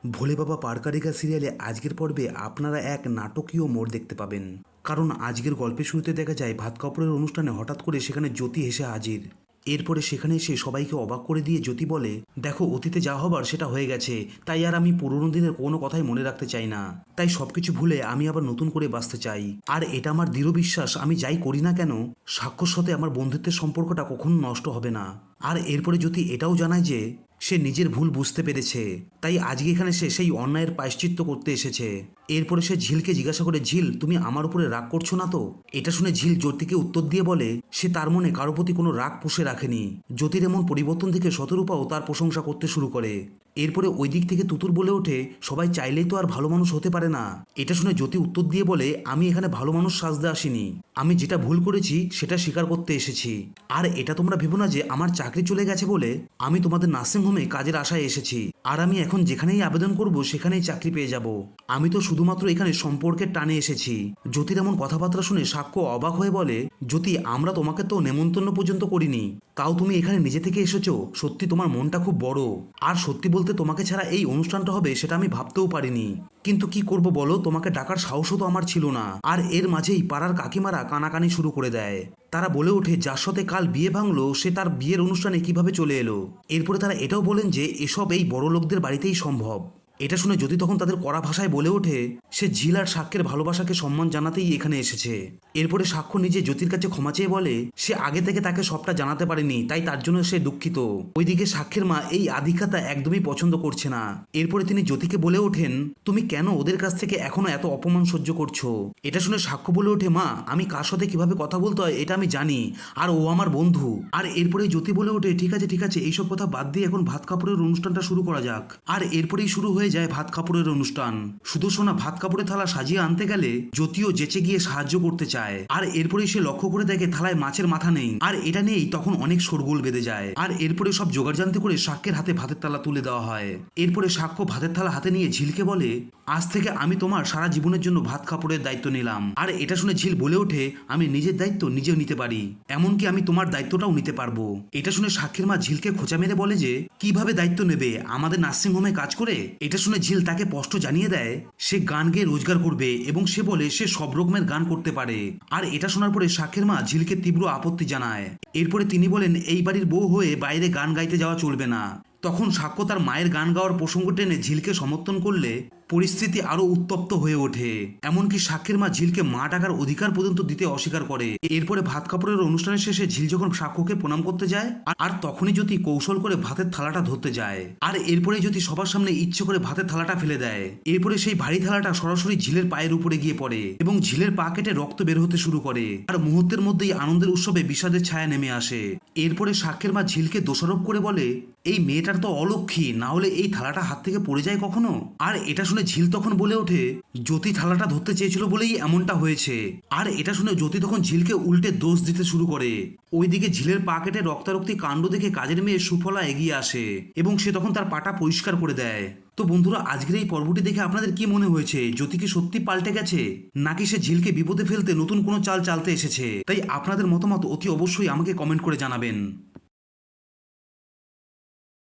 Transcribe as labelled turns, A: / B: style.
A: ভোলে বাবা পারকারিকা সিরিয়ালে আজকের পর্বে আপনারা এক নাটকীয় মোড় দেখতে পাবেন। কারণ আজকের গল্পের শুরুতে দেখা যায় ভাত কাপড়ের অনুষ্ঠানে হঠাৎ করে সেখানে জ্যোতি এসে হাজির। এরপরে সেখানে এসে সবাইকে অবাক করে দিয়ে জ্যোতি বলে, দেখো অতীতে যা হবার সেটা হয়ে গেছে, তাই আর আমি পুরোনো দিনের কোনো কথাই মনে রাখতে চাই না। তাই সবকিছু ভুলে আমি আবার নতুন করে বাঁচতে চাই। আর এটা আমার দৃঢ় বিশ্বাস, আমি যাই করি না কেন সাক্ষ্যর সাথে আমার বন্ধুত্বের সম্পর্কটা কখনো নষ্ট হবে না। আর এরপরে জ্যোতি এটাও জানায় যে সে নিজের ভুল বুঝতে পেরেছে, তাই আজকে এখানে সে সেই অন্যায়ের প্রায়শ্চিত্ত করতে এসেছে। এরপরে সে ঝিলকে জিজ্ঞাসা করে, ঝিল তুমি আমার উপরে রাগ করছো না তো? এটা শুনে ঝিল জ্যোতিকে উত্তর দিয়ে বলে সে তার মনে কারো প্রতি কোনো রাগ পুষে রাখেনি। জ্যোতির এমন পরিবর্তন থেকে শতরূপাও তার প্রশংসা করতে শুরু করে। এরপরে ওই দিক থেকে তুতুর বলে ওঠে, সবাই চাইলেই তো আর ভালো মানুষ হতে পারে না। এটা শুনে জ্যোতি উত্তর দিয়ে বলে, আমি এখানে ভালো মানুষ সাজতে আসিনি, আমি যেটা ভুল করেছি সেটা স্বীকার করতে এসেছি। আর এটা তোমরা ভেবো না যে আমার চাকরি চলে গেছে বলে আমি তোমাদের নার্সিংহোমে কাজের আশায় এসেছি, আর আমি এখন যেখানেই আবেদন করব সেখানেই চাকরি পেয়ে যাব। আমি তো শুধুমাত্র এখানে সম্পর্কের টানে এসেছি। জ্যোতির এমন কথাবার্তা শুনে সাক্ষ্য অবাক হয়ে বলে, জ্যোতি আমরা তোমাকে তো নেমন্তন্ন পর্যন্ত করিনি, তাও তুমি এখানে নিজে থেকে এসেছো, সত্যি তোমার মনটা খুব বড়। আর সত্যি বলতে তোমাকে ছাড়া এই অনুষ্ঠানটা হবে সেটা আমি ভাবতেও পারিনি, কিন্তু কি করব বলো, তোমাকে ডাকার সাহসও তো আমার ছিল না। আর এর মাঝেই পাড়ার কাকিমারা কানাকানি শুরু করে দেয়। তারা বলে ওঠে, যার সাথে কাল বিয়ে ভাঙলো সে তার বিয়ের অনুষ্ঠানে কিভাবে চলে এলো। এরপরে তারা এটাও বলেন যে এসব এই বড় লোকদের বাড়িতেই সম্ভব। এটা শুনে জ্যোতি তখন তাদের কড়া ভাষায় বলে ওঠে সে ঝিল আর সাক্ষ্যের ভালোবাসাকে সম্মান জানাতেই এখানে এসেছে। এরপরে সাক্ষ্য নিজে জ্যোতির কাছে ক্ষমা চেয়ে বলে সে আগে থেকে তাকে সবটা জানাতে পারেনি, তাই তার জন্য সে দুঃখিত। ওইদিকে সাক্ষ্যের মা এই আধিক্যতা একদমই পছন্দ করছে না। এরপরে তিনি জ্যোতিকে বলে ওঠেন, তুমি কেন ওদের কাছ থেকে এখনো এত অপমান সহ্য করছো? এটা শুনে সাক্ষ্য বলে ওঠে, মা আমি কার সাথে কিভাবে কথা বলতে হয় এটা আমি জানি, আর ও আমার বন্ধু। আর এরপরে জ্যোতি বলে ওঠে, ঠিক আছে ঠিক আছে, এইসব কথা বাদ দিয়ে এখন ভাত কাপড়ের অনুষ্ঠানটা শুরু করা যাক। আর এরপরেই শুরু হয়ে যায় ভাত কাপড়ের অনুষ্ঠান। সুদর্শনা ভাত কাপড়ের থালা সাজিয়ে আনতে গেলে জ্যোতিও যেচে গিয়ে সাহায্য করতে চায়। আর এরপরেই সে লক্ষ্য করে দেখে থালায় মাছের মাথা নেই, আর এটা নিয়েই তখন অনেক শোরগোল বেঁধে যায়। আর এরপরে সব জোগাড় জানতে করে সাক্ষ্যের হাতে ভাতের থালা তুলে দেওয়া হয়। এরপরে সাক্ষ্য ভাতের থালা হাতে নিয়ে ঝিলকে বলে, আজ থেকে আমি তোমার সারা জীবনের জন্য ভাত কাপড়ের দায়িত্ব নিলাম। আর এটা শুনে ঝিল বলে ওঠে, আমি নিজের দায়িত্ব নিজেও নিতে পারি, এমনকি আমি তোমার দায়িত্বটাও নিতে পারবো। এটা শুনে সাক্ষ্যের মা ঝিলকে খোঁচা মেরে বলে যে কিভাবে দায়িত্ব নেবে, আমাদের নার্সিংহোমে কাজ করে? এটা শুনে ঝিল তাকে স্পষ্ট জানিয়ে দেয় সে গান গেয়ে রোজগার করবে, এবং সে বলে সে সব রকমের গান করতে পারে। আর এটা শোনার পরে সাক্ষ্যের মা ঝিলকে তীব্র আপত্তি জানায়। এরপরে তিনি বলেন এই বাড়ির বউ হয়ে বাইরে গান গাইতে যাওয়া চলবে না। তখন সাক্ষ্য তার মায়ের গান গাওয়ার প্রসঙ্গ টেনে ঝিলকে সমর্থন করলে পরিস্থিতি আরো উত্তপ্ত হয়ে ওঠে। এমনকি সাক্ষ্যের মা ঝিলকে মা ডাকার অধিকার পর্যন্ত দিতে অস্বীকার করে। এরপরে ভাত কাপড়ের অনুষ্ঠানের শেষে ঝিল যখন সাক্ষ্যকে প্রণাম করতে যায়, আর তখনই জ্যোতি কৌশল করে ভাতের থালাটা ধরতে যায়। আর এরপরে জ্যোতি সবার সামনে ইচ্ছে করে ভাতের থালাটা ফেলে দেয়। এরপরে সেই ভারী থালাটা সরাসরি ঝিলের পায়ের উপরে গিয়ে পড়ে এবং ঝিলের পা কেটে রক্ত বের হতে শুরু করে। আর মুহূর্তের মধ্যেই আনন্দের উৎসবে বিষাদের ছায়া নেমে আসে। এরপরে সাক্ষ্যের মা ঝিলকে দোষারোপ করে বলে, এই মেয়েটার তো অলক্ষী, না হলে এই থালাটা হাত থেকে পড়ে যায় কখনো? আর এটা শুনে ঝিল তখন বলে ওঠে, জ্যোতি থালাটা ধরতে চেয়েছিল বলেই এমনটা হয়েছে। আর এটা শুনে জ্যোতি তখন ঝিলকে উল্টে দোষ দিতে শুরু করে। ওইদিকে ঝিলের পা কেটে রক্তারক্তি কাণ্ড দেখে কাজের মেয়ে সুফলা এগিয়ে আসে এবং সে তখন তার পাটা পরিষ্কার করে দেয়। তো বন্ধুরা, আজকের এই পর্বটি দেখে আপনাদের কি মনে হয়েছে? জ্যোতি কি সত্যি পাল্টে গেছে, নাকি সে ঝিলকে বিপদে ফেলতে নতুন কোনো চাল চালতে এসেছে? তাই আপনাদের মতামত অতি অবশ্যই আমাকে কমেন্ট করে জানাবেন।